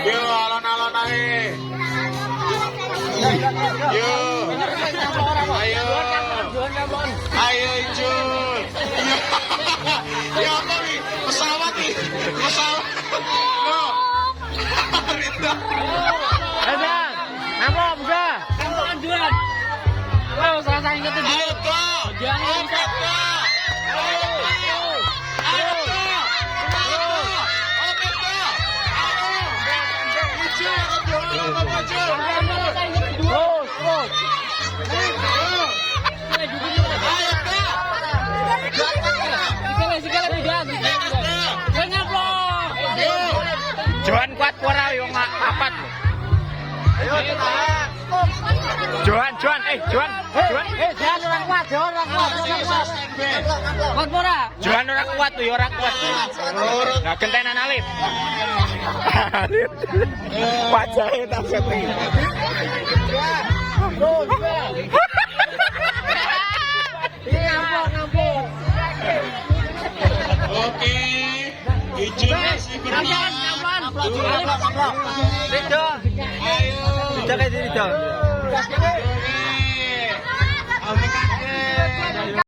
Yo alon-alon ae. Yo. Ayo. Ayo Ijul. Ya apa nih? Pesawat nih. Pesawat. Loh. Rita. Nama buka. Anjuran. Lo selesai ingat itu. Ayo kok. Jangan bisa. Johan kuat pura yo papat. Johan, Johan, Johan, Jangan orang kuat, jangan orang kuat. Kuat pura. Johan orang kuat tuh, orang kuat. Nah, gentenan Alif. Alif. Wajahnya tak sepi. Oke. Ijul masih bermain. Rido. Ayo. Jaga diri dong. Oke.